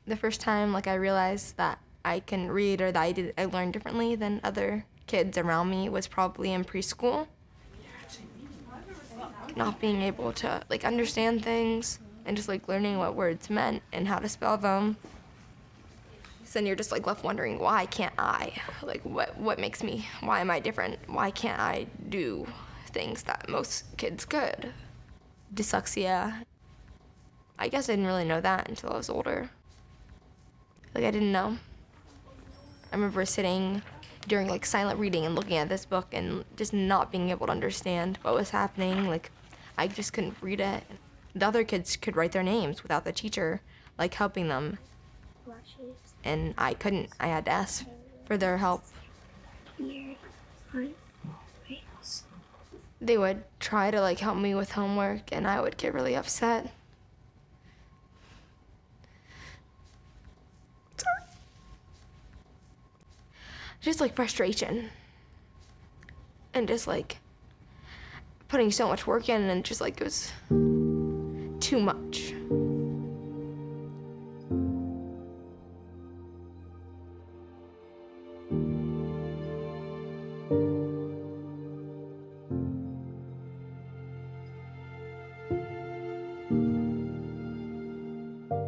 The first time, like, I realized that I can read or that I learned differently than other kids around me was probably in preschool. Not being able to, like, understand things and just, like, learning what words meant and how to spell them. So then you're just, like, left wondering, why can't I? Like, what makes me, why am I different? Why can't I do things that most kids could? Dyslexia. I guess I didn't really know that until I was older. Like, I didn't know. I remember sitting during, like, silent reading and looking at this book and just not being able to understand what was happening. Like, I just couldn't read it. The other kids could write their names without the teacher, like, helping them. And I couldn't. I had to ask for their help. They would try to, like, help me with homework, and I would get really upset. Sorry. Just, like, frustration. And just, like, putting so much work in, and just, like, it was too much.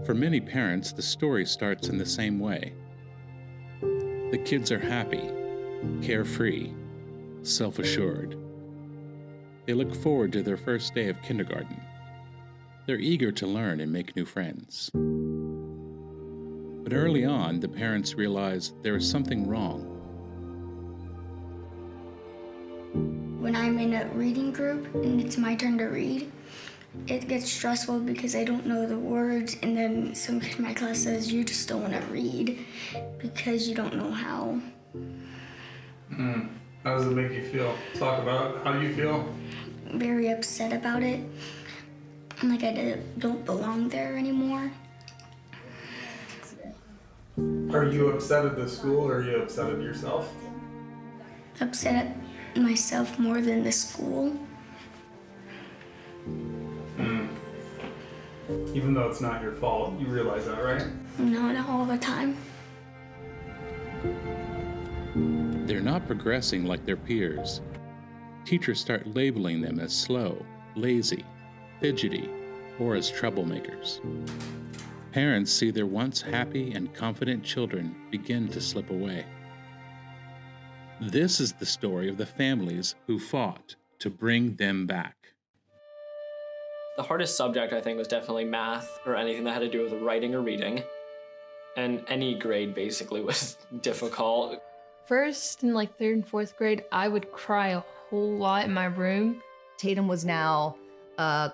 For many parents, the story starts in the same way. The kids are happy, carefree, self-assured. They look forward to their first day of kindergarten. They're eager to learn and make new friends. But early on, the parents realize there is something wrong. When I'm in a reading group and it's my turn to read, it gets stressful because I don't know the words, and then some kid in my class says, you just don't want to read because you don't know how. How does it make you feel? Talk about how you feel. Very upset about it. And like I don't belong there anymore. Are you upset at the school or are you upset at yourself? Upset at myself more than the school. Even though it's not your fault, you realize that, right? No, not all the time. They're not progressing like their peers. Teachers start labeling them as slow, lazy, fidgety, or as troublemakers. Parents see their once happy and confident children begin to slip away. This is the story of the families who fought to bring them back. The hardest subject, I think, was definitely math or anything that had to do with writing or reading. And any grade basically was difficult. First in like 3rd and 4th grade, I would cry a whole lot in my room. Tatum was now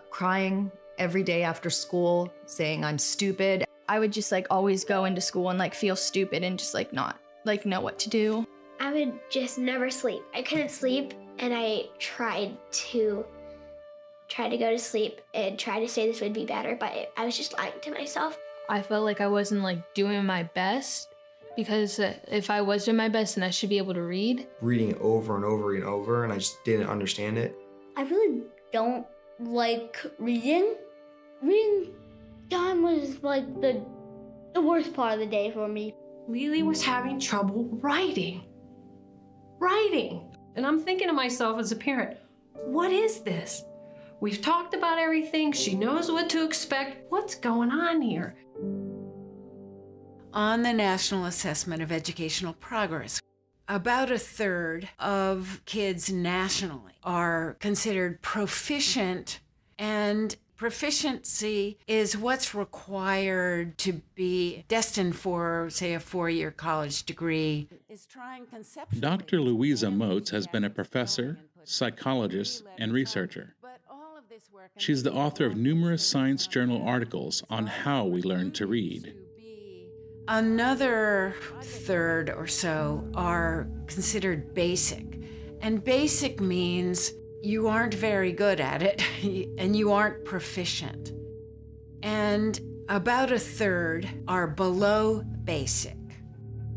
crying every day after school, saying I'm stupid. I would just like always go into school and like feel stupid and just like not like know what to do. I would just never sleep. I couldn't sleep, and I tried to go to sleep and try to say this would be better, but I was just lying to myself. I felt like I wasn't like doing my best, because if I was doing my best, then I should be able to read. Reading it over and over and over, and I just didn't understand it. I really don't like reading. Reading time was like the worst part of the day for me. Lily was having trouble writing. And I'm thinking to myself as a parent, what is this? We've talked about everything. She knows what to expect. What's going on here? On the National Assessment of Educational Progress, about 1/3 of kids nationally are considered proficient, and proficiency is what's required to be destined for, say, a 4-year college degree. Dr. Louisa Moats has been a professor, psychologist, and researcher. She's the author of numerous science journal articles on how we learn to read. Another 1/3 or so are considered basic. And basic means you aren't very good at it and you aren't proficient. And about 1/3 are below basic.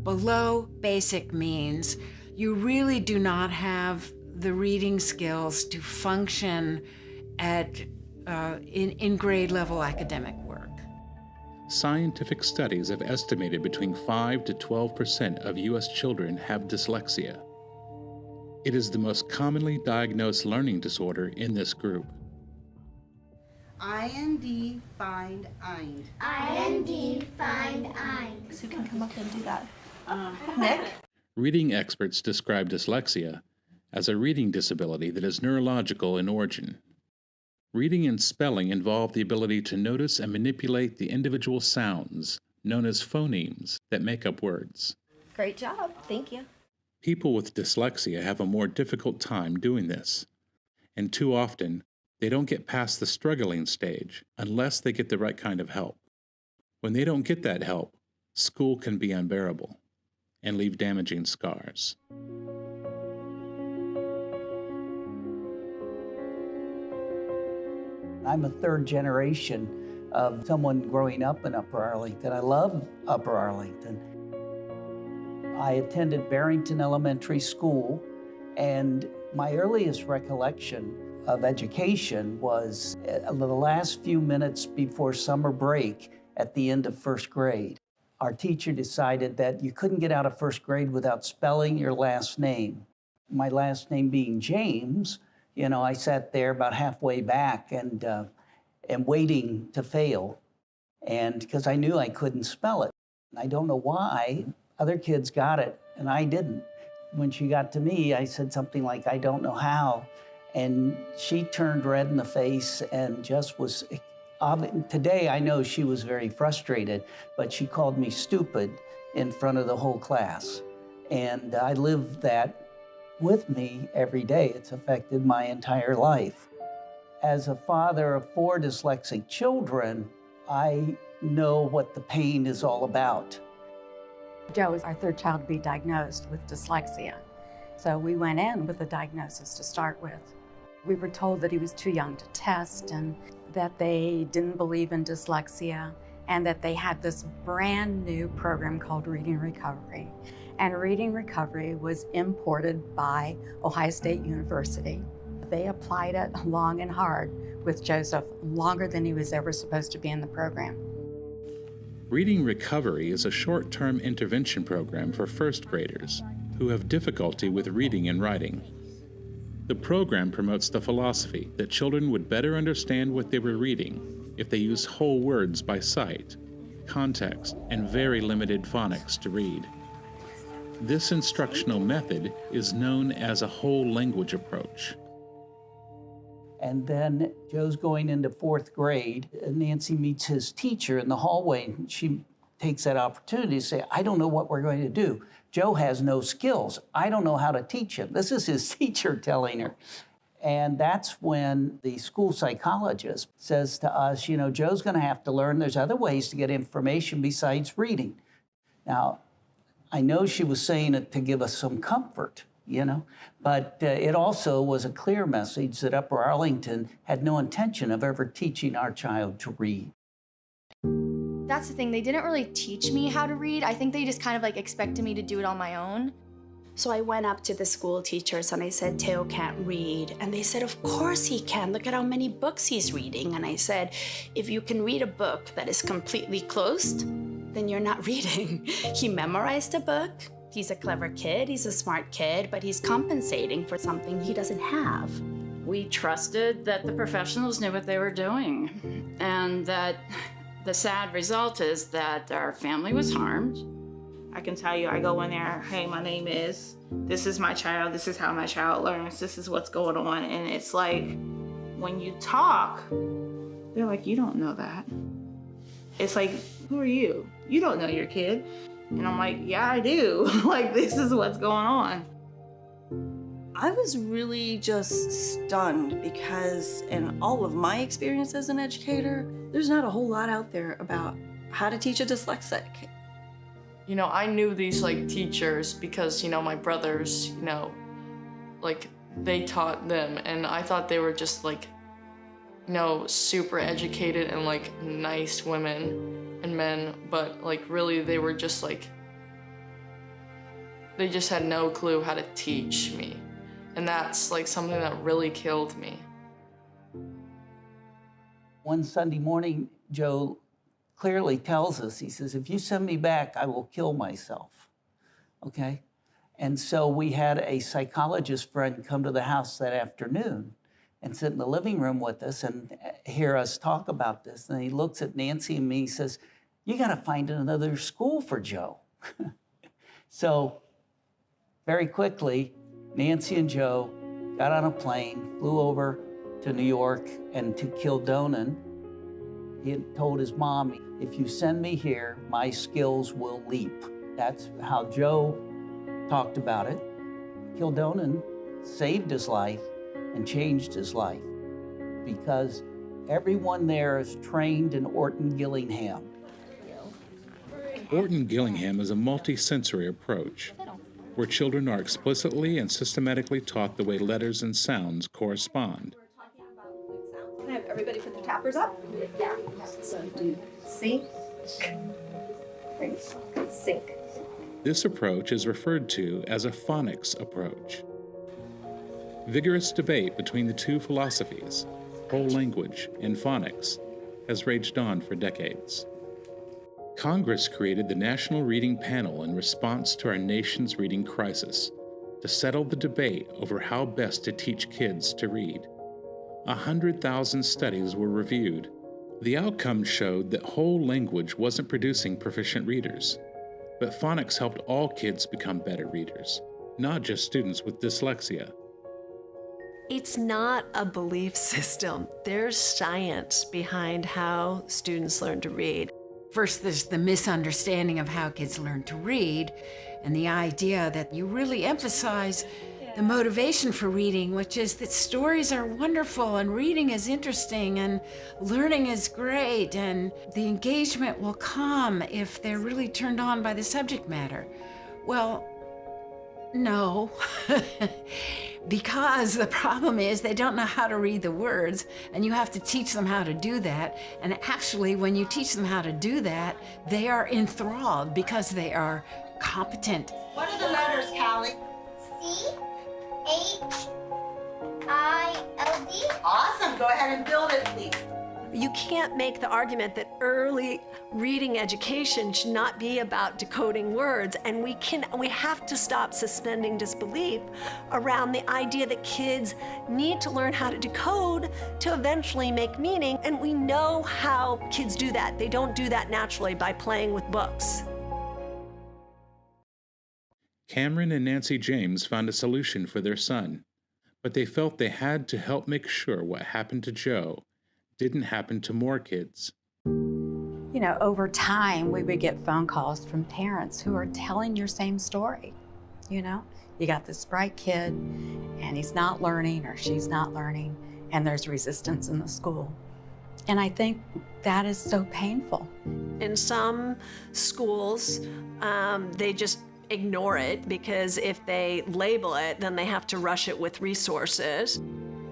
Below basic means you really do not have the reading skills to function at in grade level academic work. Scientific studies have estimated between 5 to 12% of U.S. children have dyslexia. It is the most commonly diagnosed learning disorder in this group. IND, find, IND. IND, find, IND. So you can come up and do that. Nick? Reading experts describe dyslexia as a reading disability that is neurological in origin. Reading and spelling involve the ability to notice and manipulate the individual sounds, known as phonemes, that make up words. Great job. Thank you. People with dyslexia have a more difficult time doing this, and too often, they don't get past the struggling stage unless they get the right kind of help. When they don't get that help, school can be unbearable and leave damaging scars. I'm a third generation of someone growing up in Upper Arlington. I love Upper Arlington. I attended Barrington Elementary School, and my earliest recollection of education was the last few minutes before summer break at the end of first grade. Our teacher decided that you couldn't get out of first grade without spelling your last name. My last name being James, you know, I sat there about halfway back and waiting to fail, and because I knew I couldn't spell it. I don't know why other kids got it and I didn't. When she got to me, I said something like, "I don't know how," and she turned red in the face and just was. Today, I know she was very frustrated, but she called me stupid in front of the whole class, and I lived that with me every day. It's affected my entire life. As a father of 4 dyslexic children, I know what the pain is all about. Joe is our third child to be diagnosed with dyslexia. So we went in with a diagnosis to start with. We were told that he was too young to test and that they didn't believe in dyslexia and that they had this brand new program called Reading Recovery. And Reading Recovery was imported by Ohio State University. They applied it long and hard with Joseph, longer than he was ever supposed to be in the program. Reading Recovery is a short-term intervention program for first graders who have difficulty with reading and writing. The program promotes the philosophy that children would better understand what they were reading if they used whole words by sight, context, and very limited phonics to read. This instructional method is known as a whole language approach. And then Joe's going into 4th grade, and Nancy meets his teacher in the hallway, and she takes that opportunity to say, "I don't know what we're going to do. Joe has no skills. I don't know how to teach him." This is his teacher telling her. And that's when the school psychologist says to us, you know, Joe's going to have to learn there's other ways to get information besides reading. Now, I know she was saying it to give us some comfort, you know, but it also was a clear message that Upper Arlington had no intention of ever teaching our child to read. That's the thing, they didn't really teach me how to read. I think they just kind of like expected me to do it on my own. So I went up to the school teachers and I said, "Teo can't read." And they said, "Of course he can. Look at how many books he's reading." And I said, "If you can read a book that is completely closed, then you're not reading." He memorized a book. He's a clever kid, he's a smart kid, but he's compensating for something he doesn't have. We trusted that the professionals knew what they were doing, and that the sad result is that our family was harmed. I can tell you, I go in there, "Hey, my name is, this is my child, this is how my child learns, this is what's going on." And it's like, when you talk, they're like, "You don't know that." It's like, "Who are you? You don't know your kid." And I'm like, "Yeah, I do." Like, this is what's going on. I was really just stunned because in all of my experience as an educator, there's not a whole lot out there about how to teach a dyslexic. You know, I knew these like teachers because, you know, my brothers, you know, like they taught them, and I thought they were just like, you know, super educated and like nice women and men, but like really they were just like, they just had no clue how to teach me. And that's like something that really killed me. One Sunday morning, Joe clearly tells us, he says, if you send me back, I will kill myself, okay? And so we had a psychologist friend come to the house that afternoon and sit in the living room with us and hear us talk about this. And he looks at Nancy and me, he says, you gotta find another school for Joe. So very quickly, Nancy and Joe got on a plane, flew over to New York and to Kildonan. He had told his mom, if you send me here, my skills will leap. That's how Joe talked about it. Kildonan saved his life and changed his life because everyone there is trained in Orton Gillingham. Orton Gillingham is a multi-sensory approach where children are explicitly and systematically taught the way letters and sounds correspond. Can I have everybody put their tappers up? Yeah. So do sync, sync. This approach is referred to as a phonics approach. Vigorous debate between the two philosophies, whole language and phonics, has raged on for decades. Congress created the National Reading Panel in response to our nation's reading crisis to settle the debate over how best to teach kids to read. 100,000 studies were reviewed. The outcome showed that whole language wasn't producing proficient readers, but phonics helped all kids become better readers, not just students with dyslexia. It's not a belief system. There's science behind how students learn to read. First, there's the misunderstanding of how kids learn to read, and the idea that you really emphasize the motivation for reading, which is that stories are wonderful and reading is interesting and learning is great, and the engagement will come if they're really turned on by the subject matter. Well, no, because the problem is they don't know how to read the words, and you have to teach them how to do that. And actually, when you teach them how to do that, they are enthralled because they are competent. What are the letters, Callie? C-H-I-L-D. Awesome. Go ahead and build it, please. You can't make the argument that early reading education should not be about decoding words, and we have to stop suspending disbelief around the idea that kids need to learn how to decode to eventually make meaning, and we know how kids do that. They don't do that naturally by playing with books. Cameron and Nancy James found a solution for their son, but they felt they had to help make sure what happened to Joe didn't happen to more kids. You know, over time, we would get phone calls from parents who are telling your same story. You know, you got this bright kid and he's not learning or she's not learning, and there's resistance in the school. And I think that is so painful. In some schools, they just ignore it because if they label it, then they have to rush it with resources.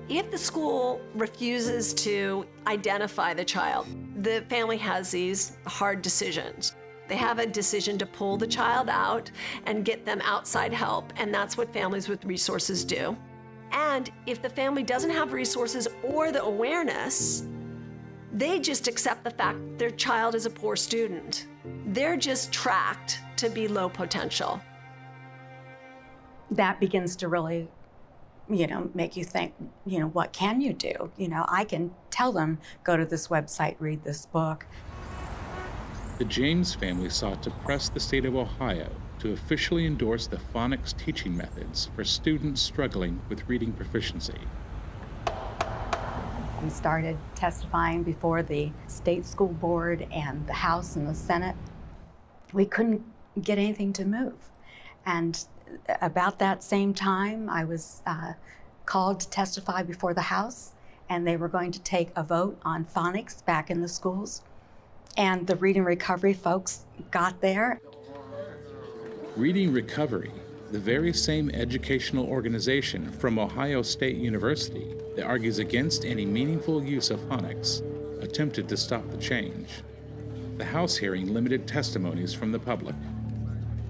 If the school refuses to identify the child, the family has these hard decisions. They have a decision to pull the child out and get them outside help, and that's what families with resources do. And if the family doesn't have resources or the awareness, they just accept the fact their child is a poor student. They're just tracked to be low potential. That begins to really, you know, make you think, you know, what can you do? You know, I can tell them, go to this website, read this book. The James family sought to press the state of Ohio to officially endorse the phonics teaching methods for students struggling with reading proficiency. We started testifying before the state school board and the House and the Senate. We couldn't get anything to move. And about that same time, I was called to testify before the House, and they were going to take a vote on phonics back in the schools. And the Reading Recovery folks got there. Reading Recovery, the very same educational organization from Ohio State University that argues against any meaningful use of phonics, attempted to stop the change. The House hearing limited testimonies from the public.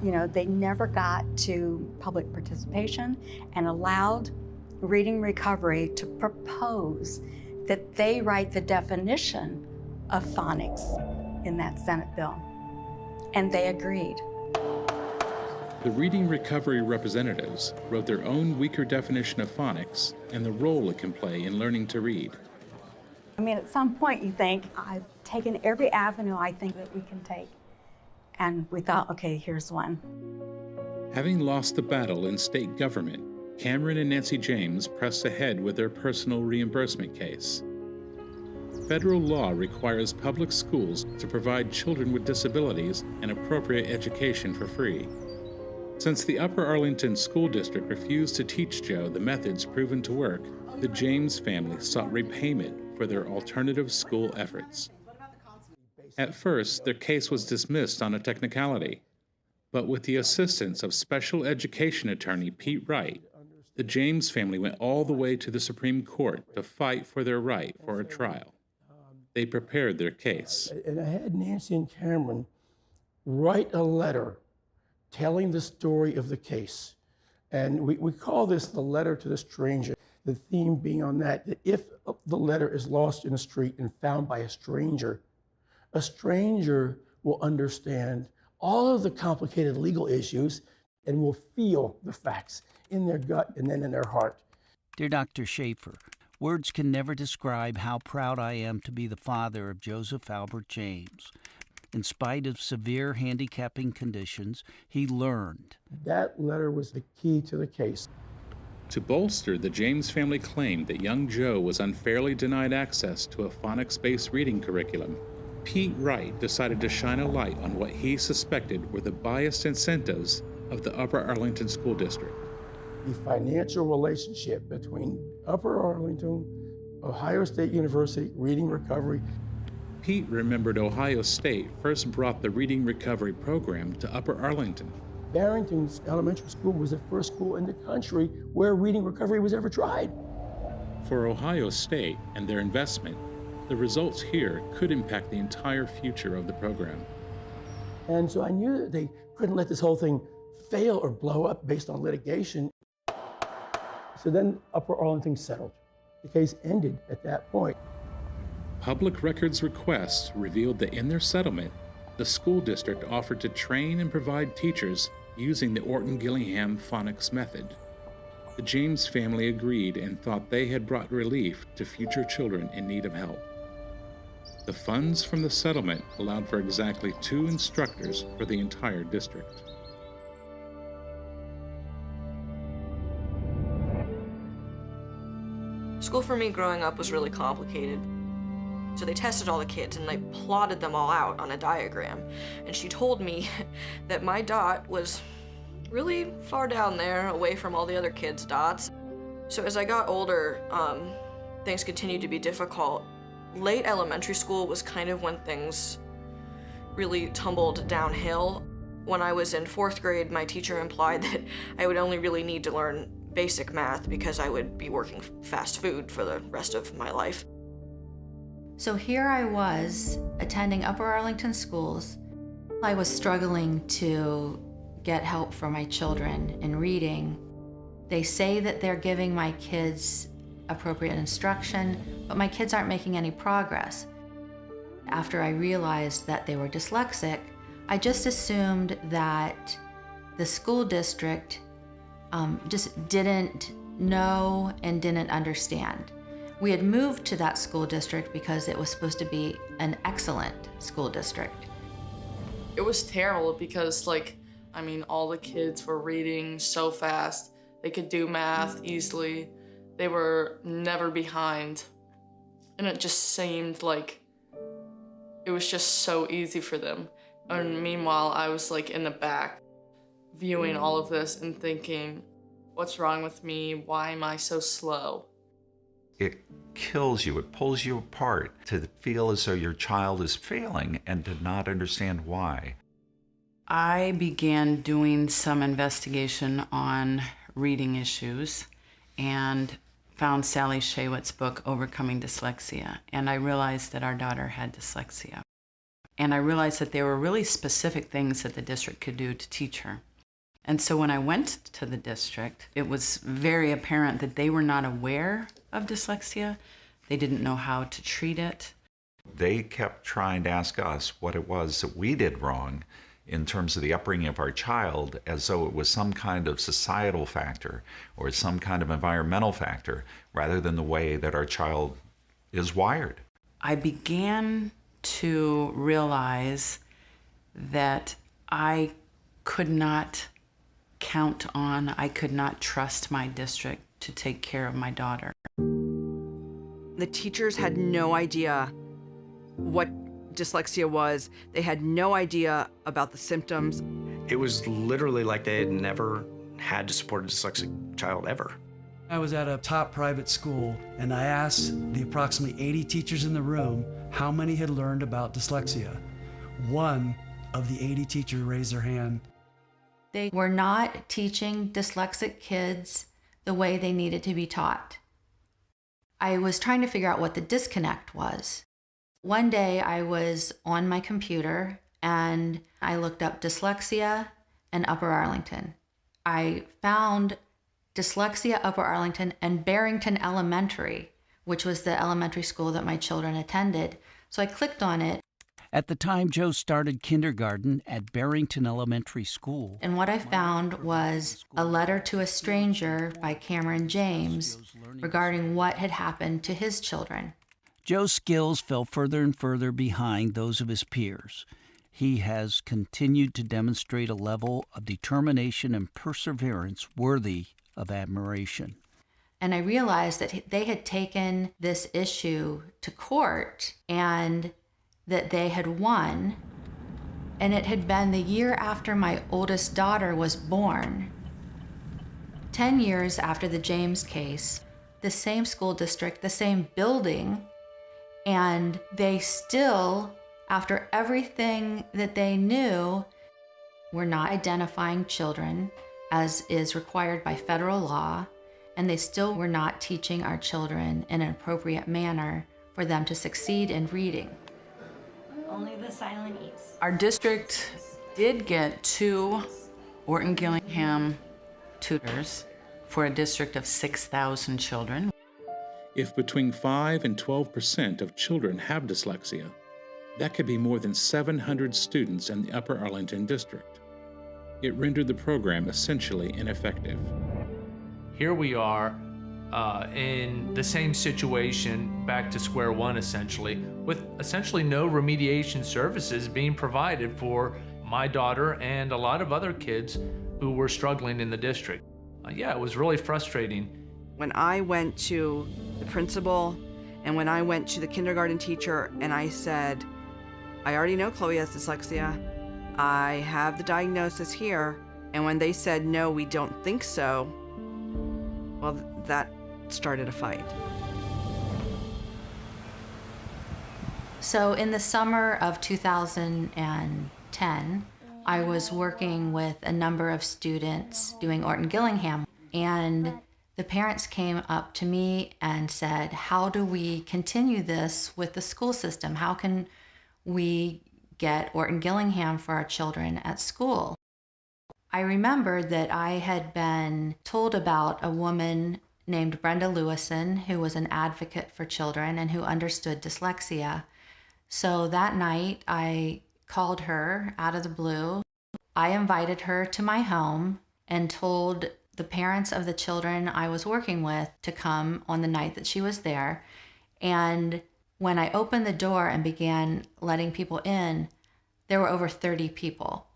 You know, they never got to public participation and allowed Reading Recovery to propose that they write the definition of phonics in that Senate bill. And they agreed. The reading recovery representatives wrote their own weaker definition of phonics and the role it can play in learning to read. I mean, at some point you think, I've taken every avenue I think that we can take. And we thought, okay, here's one. Having lost the battle in state government, Cameron and Nancy James pressed ahead with their personal reimbursement case. Federal law requires public schools to provide children with disabilities an appropriate education for free. Since the Upper Arlington School District refused to teach Joe the methods proven to work, the James family sought repayment for their alternative school efforts. At first, their case was dismissed on a technicality, but with the assistance of special education attorney Pete Wright, the James family went all the way to the Supreme Court to fight for their right for a trial. They prepared their case. And I had Nancy and Cameron write a letter telling the story of the case. And we call this the letter to the stranger, the theme being on that if the letter is lost in the street and found by a stranger will understand all of the complicated legal issues and will feel the facts in their gut and then in their heart. Dear Dr. Schaefer, words can never describe how proud I am to be the father of Joseph Albert James. In spite of severe handicapping conditions, he learned. That letter was the key to the case. To bolster the James family claim that young Joe was unfairly denied access to a phonics-based reading curriculum, Pete Wright decided to shine a light on what he suspected were the biased incentives of the Upper Arlington School District. The financial relationship between Upper Arlington, Ohio State University, Reading Recovery. Pete remembered Ohio State first brought the Reading Recovery program to Upper Arlington. Barrington's elementary school was the first school in the country where Reading Recovery was ever tried. For Ohio State and their investment, the results here could impact the entire future of the program. And so I knew that they couldn't let this whole thing fail or blow up based on litigation. So then Upper Arlington settled. The case ended at that point. Public records requests revealed that in their settlement, the school district offered to train and provide teachers using the Orton-Gillingham phonics method. The James family agreed and thought they had brought relief to future children in need of help. The funds from the settlement allowed for exactly 2 instructors for the entire district. School for me growing up was really complicated. So they tested all the kids and they plotted them all out on a diagram. And she told me that my dot was really far down there, away from all the other kids' dots. So as I got older, things continued to be difficult. Late elementary school was kind of when things really tumbled downhill. When I was in 4th grade, my teacher implied that I would only really need to learn basic math because I would be working fast food for the rest of my life. So here I was attending Upper Arlington schools. I was struggling to get help for my children in reading. They say that they're giving my kids appropriate instruction, but my kids aren't making any progress. After I realized that they were dyslexic, I just assumed that the school district just didn't know and didn't understand. We had moved to that school district because it was supposed to be an excellent school district. It was terrible because, all the kids were reading so fast. They could do math easily. They were never behind. And it just seemed like it was just so easy for them. And meanwhile, I was in the back, viewing all of this and thinking, what's wrong with me? Why am I so slow? It kills you, it pulls you apart to feel as though your child is failing and to not understand why. I began doing some investigation on reading issues and found Sally Shaywitz's book, Overcoming Dyslexia, and I realized that our daughter had dyslexia. And I realized that there were really specific things that the district could do to teach her. And so when I went to the district, it was very apparent that they were not aware of dyslexia. They didn't know how to treat it. They kept trying to ask us what it was that we did wrong in terms of the upbringing of our child, as though it was some kind of societal factor or some kind of environmental factor, rather than the way that our child is wired. I began to realize that I could not count on, I could not trust my district to take care of my daughter. The teachers had no idea what dyslexia was. They had no idea about the symptoms. It was literally like they had never had to support a dyslexic child ever. I was at a top private school, and I asked the approximately 80 teachers in the room how many had learned about dyslexia. One of the 80 teachers raised their hand. They were not teaching dyslexic kids the way they needed to be taught. I was trying to figure out what the disconnect was. One day I was on my computer and I looked up dyslexia and Upper Arlington. I found dyslexia, Upper Arlington, and Barrington Elementary, which was the elementary school that my children attended. So I clicked on it. At the time Joe started kindergarten at Barrington Elementary School. And what I found was a letter to a stranger by Cameron James regarding what had happened to his children. Joe's skills fell further and further behind those of his peers. He has continued to demonstrate a level of determination and perseverance worthy of admiration. And I realized that they had taken this issue to court and that they had won. And it had been the year after my oldest daughter was born. 10 years after the James case, the same school district, the same building, and they still, after everything that they knew, were not identifying children as is required by federal law, and they still were not teaching our children in an appropriate manner for them to succeed in reading. Only the silent E's. Our district did get 2 Orton Gillingham tutors for a district of 6,000 children. If between 5 and 12% of children have dyslexia, that could be more than 700 students in the Upper Arlington district. It rendered the program essentially ineffective. Here we are in the same situation, back to square one essentially, with essentially no remediation services being provided for my daughter and a lot of other kids who were struggling in the district. Yeah, it was really frustrating. When I went to the principal and when I went to the kindergarten teacher and I said, I already know Chloe has dyslexia. I have the diagnosis here. And when they said, no, we don't think so, well, that started a fight. So in the summer of 2010, I was working with a number of students doing Orton Gillingham, and the parents came up to me and said, how do we continue this with the school system? How can we get Orton Gillingham for our children at school? I remembered that I had been told about a woman named Brenda Lewison, who was an advocate for children and who understood dyslexia. So that night I called her out of the blue. I invited her to my home and told the parents of the children I was working with to come on the night that she was there. And when I opened the door and began letting people in, there were over 30 people.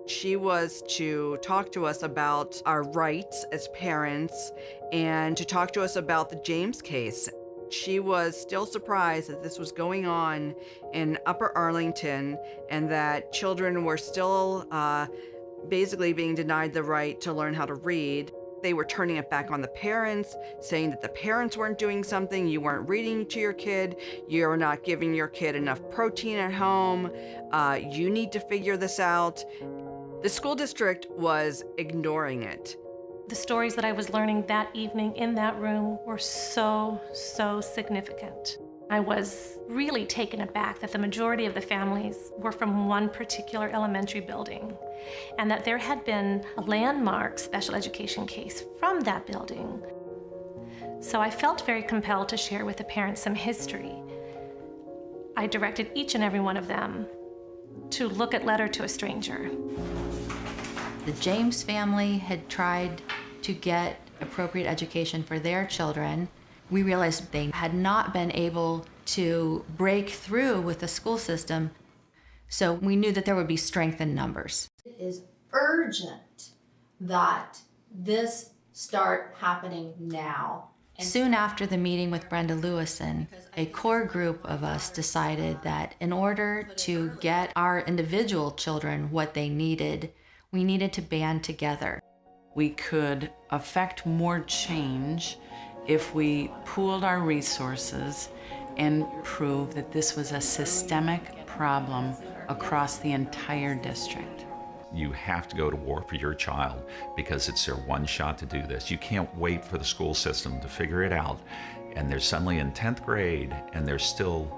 She was to talk to us about our rights as parents and to talk to us about the James case. She was still surprised that this was going on in Upper Arlington and that children were still basically being denied the right to learn how to read. They were turning it back on the parents, saying that the parents weren't doing something, you weren't reading to your kid, you're not giving your kid enough protein at home, you need to figure this out. The school district was ignoring it. The stories that I was learning that evening in that room were so significant. I was really taken aback that the majority of the families were from one particular elementary building, and that there had been a landmark special education case from that building. So I felt very compelled to share with the parents some history. I directed each and every one of them to look at Letter to a Stranger. The James family had tried to get appropriate education for their children. We realized they had not been able to break through with the school system, so we knew that there would be strength in numbers. It is urgent that this start happening now. Soon after the meeting with Brenda Lewison, a core group of us decided that in order to get our individual children what they needed, we needed to band together. We could affect more change if we pooled our resources and proved that this was a systemic problem across the entire district. You have to go to war for your child because it's their one shot to do this. You can't wait for the school system to figure it out, and they're suddenly in 10th grade and they're still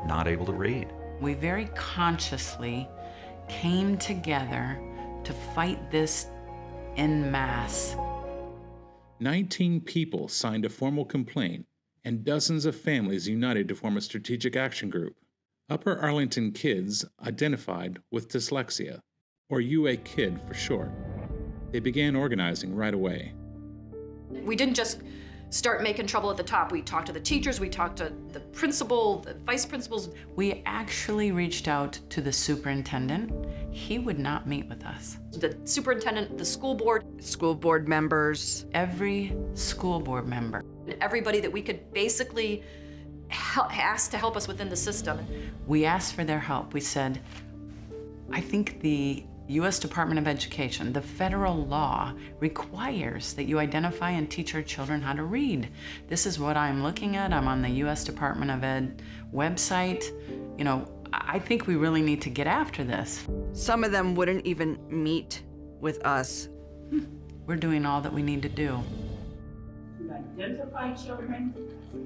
not able to read. We very consciously came together to fight this en masse. 19 people signed a formal complaint, and dozens of families united to form a strategic action group. Upper Arlington kids identified with dyslexia, or UA Kid for short. They began organizing right away. We didn't just start making trouble at the top. We talked to the teachers, we talked to the principal, the vice principals. We actually reached out to the superintendent. He would not meet with us. The superintendent, the school board members. Every school board member. Everybody that we could basically ask to help us within the system. We asked for their help. We said, I think the U.S. Department of Education, the federal law requires that you identify and teach our children how to read. This is what I'm looking at. I'm on the U.S. Department of Ed website. You know, I think we really need to get after this. Some of them wouldn't even meet with us. We're doing all that we need to do. To identify children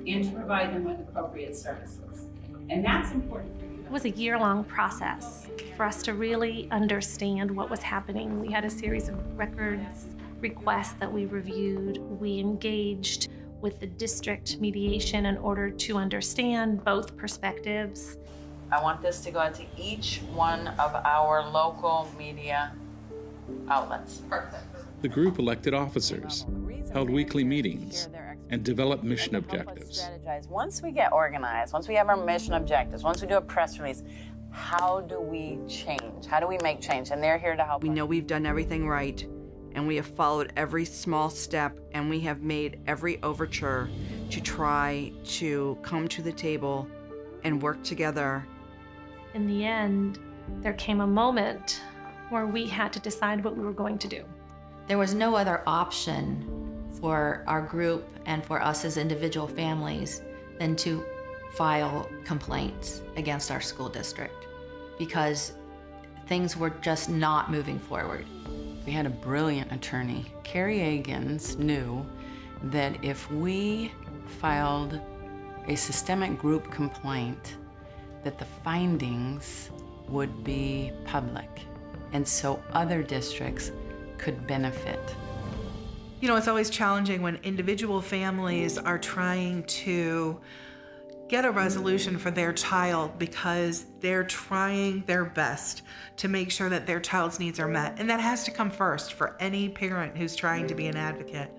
and to provide them with appropriate services. And that's important for you. It was a year-long process for us to really understand what was happening. We had a series of records, requests that we reviewed. We engaged with the district mediation in order to understand both perspectives. I want this to go out to each one of our local media outlets. Perfect. The group elected officers, held weekly meetings, and developed mission objectives. Once we get organized, once we have our mission objectives, once we do a press release, how do we change? How do we make change? And they're here to help. We know we've done everything right, and we have followed every small step, and we have made every overture to try to come to the table and work together. In the end, there came a moment where we had to decide what we were going to do. There was no other option for our group and for us as individual families than to file complaints against our school district because things were just not moving forward. We had a brilliant attorney. Carrie Agins knew that if we filed a systemic group complaint, that the findings would be public, and so other districts could benefit. You know, it's always challenging when individual families are trying to get a resolution for their child because they're trying their best to make sure that their child's needs are met. And that has to come first for any parent who's trying to be an advocate.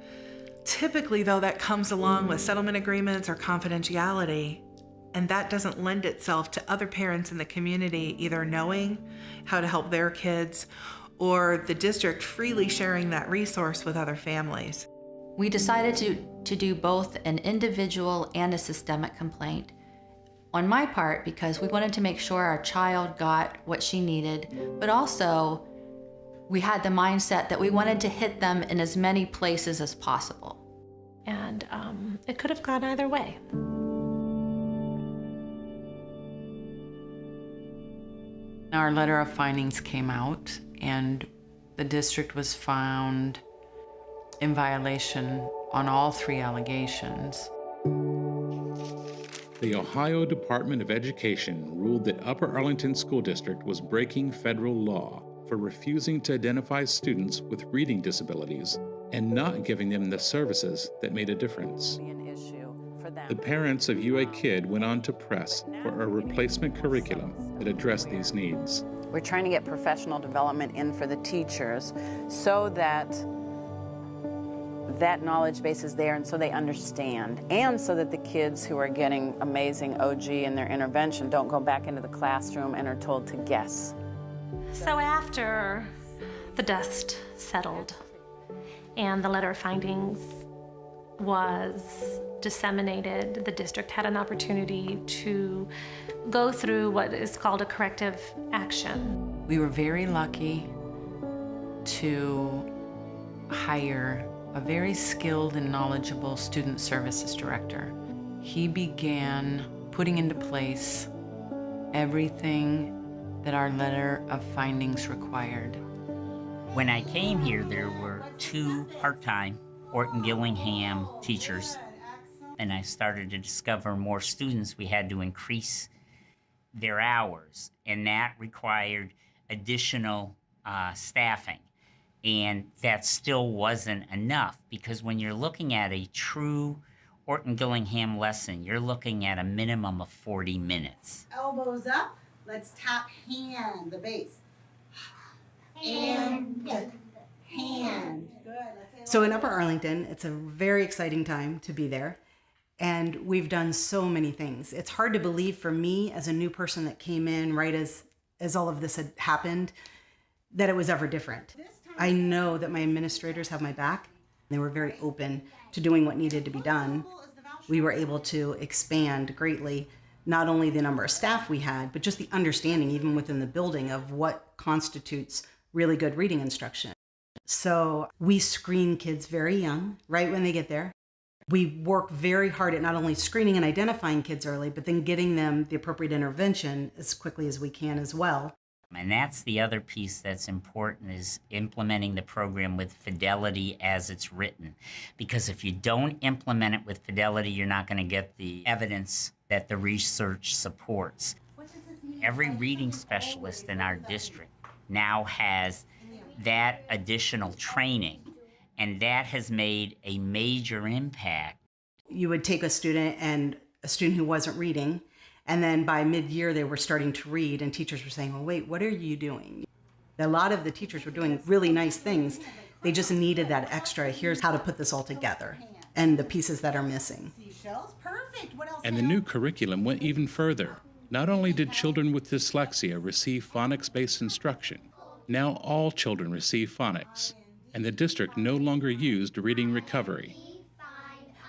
Typically, though, that comes along with settlement agreements or confidentiality, and that doesn't lend itself to other parents in the community either knowing how to help their kids or the district freely sharing that resource with other families. We decided to do both an individual and a systemic complaint. On my part, because we wanted to make sure our child got what she needed, but also we had the mindset that we wanted to hit them in as many places as possible. And it could have gone either way. Our letter of findings came out, and the district was found in violation on all 3 allegations. The Ohio Department of Education ruled that Upper Arlington School District was breaking federal law for refusing to identify students with reading disabilities and not giving them the services that made a difference. for them. The parents of UA Kid went on to press for a replacement curriculum that addressed these needs. We're trying to get professional development in for the teachers so that that knowledge base is there and so they understand, and so that the kids who are getting amazing OG in their intervention don't go back into the classroom and are told to guess. So after the dust settled and the letter of findings was disseminated, the district had an opportunity to go through what is called a corrective action. We were very lucky to hire a very skilled and knowledgeable student services director. He began putting into place everything that our letter of findings required. When I came here, there were 2 part-time Orton Gillingham teachers, and I started to discover more students. We had to increase their hours, and that required additional staffing. And that still wasn't enough, because when you're looking at a true Orton Gillingham lesson, you're looking at a minimum of 40 minutes. Elbows up. Let's tap hand, the bass. And hand. Good. So in Upper Arlington, it's a very exciting time to be there. And we've done so many things. It's hard to believe for me as a new person that came in right as all of this had happened, that it was ever different. I know that my administrators have my back. They were very open to doing what needed to be done. We were able to expand greatly, not only the number of staff we had, but just the understanding, even within the building, of what constitutes really good reading instruction. So we screen kids very young, right when they get there. We work very hard at not only screening and identifying kids early, but then getting them the appropriate intervention as quickly as we can as well. And that's the other piece that's important, is implementing the program with fidelity as it's written. Because if you don't implement it with fidelity, you're not going to get the evidence that the research supports. Every reading specialist in our district now has that additional training, and that has made a major impact. You would take a student who wasn't reading, and then by mid-year they were starting to read, and teachers were saying, well, wait, what are you doing? A lot of the teachers were doing really nice things. They just needed that extra, here's how to put this all together, and the pieces that are missing. Perfect. What else? And the new curriculum went even further. Not only did children with dyslexia receive phonics-based instruction, now all children receive phonics, and the district no longer used reading recovery.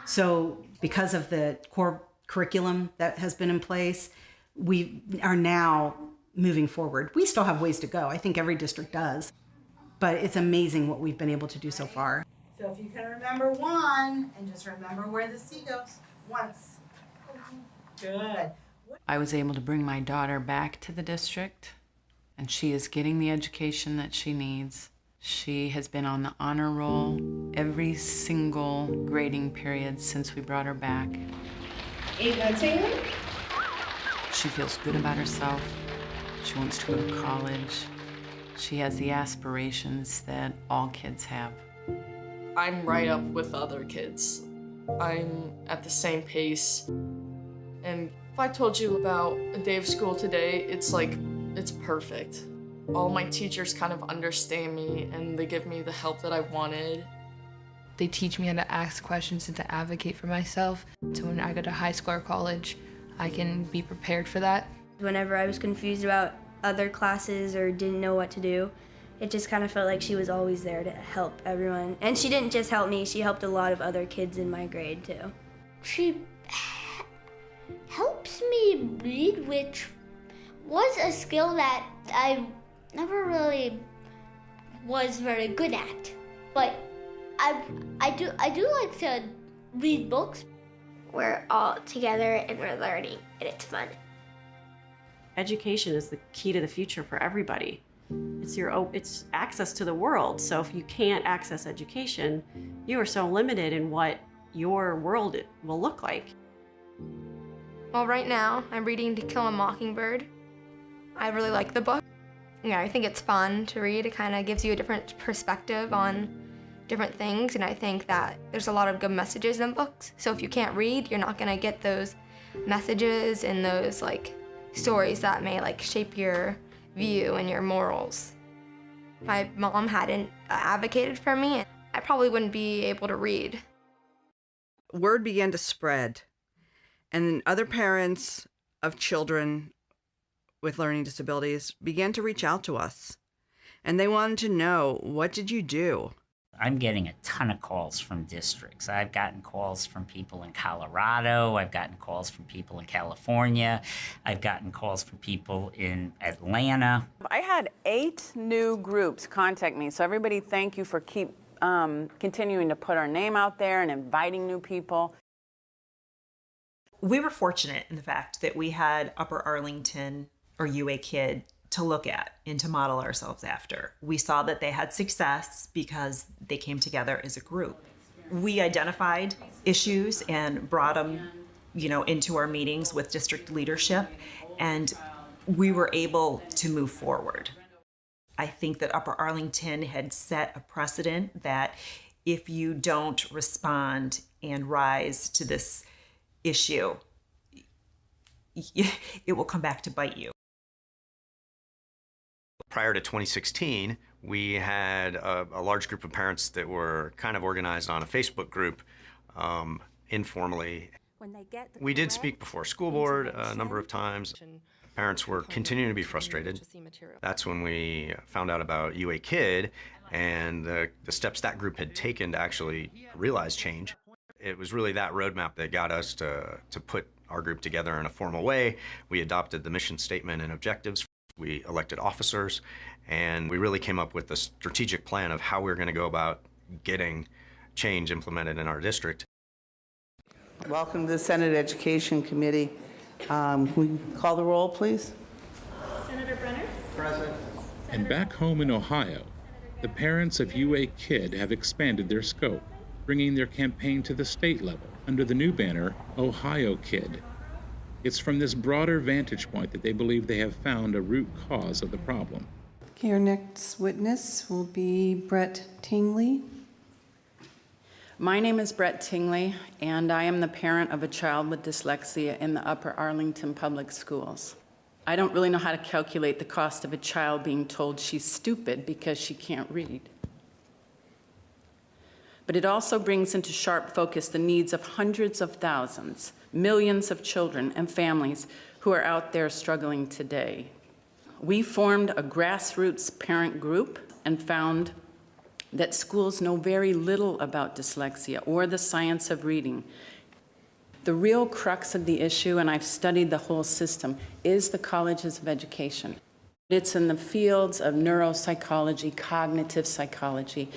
So because of the core curriculum that has been in place, we are now moving forward. We still have ways to go. I think every district does, but it's amazing what we've been able to do so far. So if you can remember one, and just remember where the C goes once. Good. I was able to bring my daughter back to the district, and she is getting the education that she needs. She has been on the honor roll every single grading period since we brought her back. She feels good about herself. She wants to go to college. She has the aspirations that all kids have. I'm right up with other kids. I'm at the same pace. And if I told you about a day of school today, it's perfect. All my teachers kind of understand me, and they give me the help that I wanted. They teach me how to ask questions and to advocate for myself. So when I go to high school or college, I can be prepared for that. Whenever I was confused about other classes or didn't know what to do, it just kind of felt like she was always there to help everyone. And she didn't just help me, she helped a lot of other kids in my grade too. She helps me read, which was a skill that I never really was very good at. But I do like to read books. We're all together and we're learning, and it's fun. Education is the key to the future for everybody. It's access to the world. So if you can't access education, you are so limited in what your world will look like. Well, right now, I'm reading To Kill a Mockingbird. I really like the book. Yeah, I think it's fun to read. It kind of gives you a different perspective on different things, and I think that there's a lot of good messages in books. So if you can't read, you're not gonna get those messages and those like stories that may like shape your view and your morals. If my mom hadn't advocated for me, I probably wouldn't be able to read. Word began to spread, and then other parents of children with learning disabilities began to reach out to us, and they wanted to know, what did you do? I'm getting a ton of calls from districts. I've gotten calls from people in Colorado. I've gotten calls from people in California. I've gotten calls from people in Atlanta. I had 8 new groups contact me, so everybody, thank you for continuing to put our name out there and inviting new people. We were fortunate in the fact that we had Upper Arlington or UA Kid to look at and to model ourselves after. We saw that they had success because they came together as a group. We identified issues and brought them, into our meetings with district leadership, and we were able to move forward. I think that Upper Arlington had set a precedent that if you don't respond and rise to this issue, it will come back to bite you. Prior to 2016, we had a large group of parents that were kind of organized on a Facebook group informally. We did speak before school board a number of times. Parents were continuing to be frustrated. That's when we found out about UA Kid and the steps that group had taken to actually realize change. It was really that roadmap that got us to put our group together in a formal way. We adopted the mission statement and objectives. We elected officers, and we really came up with a strategic plan of how we were going to go about getting change implemented in our district. Welcome to the Senate Education Committee. Can we call the roll, please? Senator Brenner? Present. And back home in Ohio, the parents of UA Kid have expanded their scope, bringing their campaign to the state level under the new banner, Ohio Kid. It's from this broader vantage point that they believe they have found a root cause of the problem. Okay, our next witness will be Brett Tingley. My name is Brett Tingley, and I am the parent of a child with dyslexia in the Upper Arlington Public Schools. I don't really know how to calculate the cost of a child being told she's stupid because she can't read. But it also brings into sharp focus the needs of hundreds of thousands, millions of children and families who are out there struggling today. We formed a grassroots parent group and found that schools know very little about dyslexia or the science of reading. The real crux of the issue, and I've studied the whole system, is the colleges of education. It's in the fields of neuropsychology, cognitive psychology,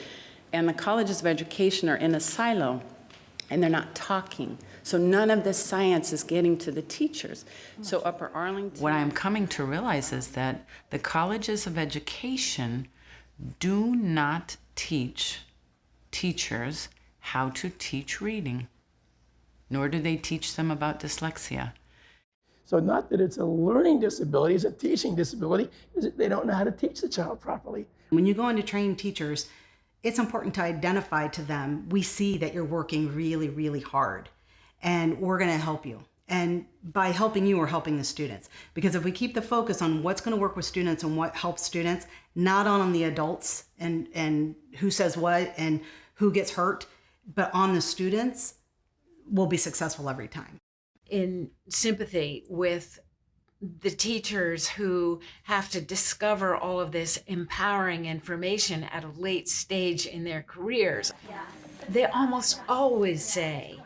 and the colleges of education are in a silo, and they're not talking. So none of this science is getting to the teachers. So Upper Arlington... What I'm coming to realize is that the colleges of education do not teach teachers how to teach reading, nor do they teach them about dyslexia. So not that it's a learning disability, it's a teaching disability, is that they don't know how to teach the child properly. When you go in to train teachers, it's important to identify to them, we see that you're working really, really hard, and we're gonna help you. And by helping you, we're helping the students. Because if we keep the focus on what's gonna work with students and what helps students, not on the adults and who says what and who gets hurt, but on the students, we'll be successful every time. In sympathy with the teachers who have to discover all of this empowering information at a late stage in their careers. They almost always say,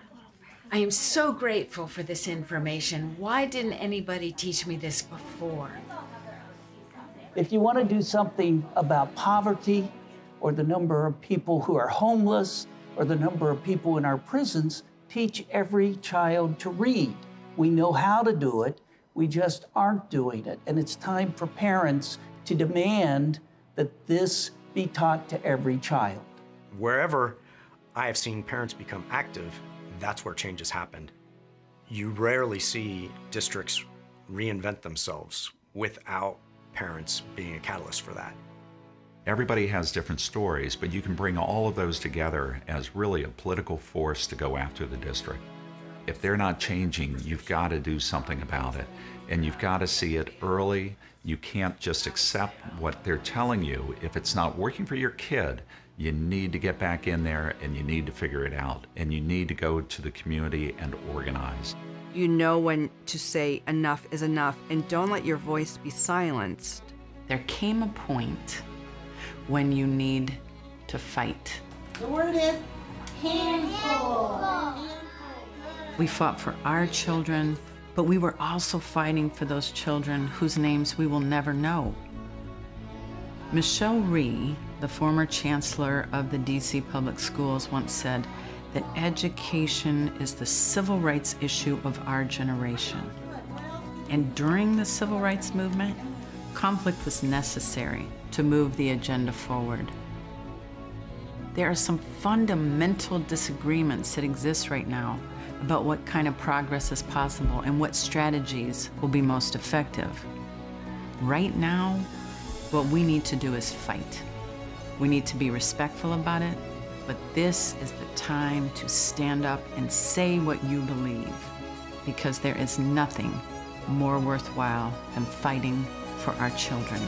I am so grateful for this information. Why didn't anybody teach me this before? If you want to do something about poverty or the number of people who are homeless or the number of people in our prisons, teach every child to read. We know how to do it. We just aren't doing it. And it's time for parents to demand that this be taught to every child. Wherever I have seen parents become active, that's where change has happened. You rarely see districts reinvent themselves without parents being a catalyst for that. Everybody has different stories, but you can bring all of those together as really a political force to go after the district. If they're not changing, you've got to do something about it. And you've got to see it early. You can't just accept what they're telling you. If it's not working for your kid, you need to get back in there and you need to figure it out. And you need to go to the community and organize. You know when to say enough is enough, and don't let your voice be silenced. There came a point when you need to fight. The word is handful. We fought for our children, but we were also fighting for those children whose names we will never know. Michelle Rhee, the former chancellor of the DC Public Schools, once said that education is the civil rights issue of our generation. And during the civil rights movement, conflict was necessary to move the agenda forward. There are some fundamental disagreements that exist right now about what kind of progress is possible and what strategies will be most effective. Right now, what we need to do is fight. We need to be respectful about it, but this is the time to stand up and say what you believe, because there is nothing more worthwhile than fighting for our children.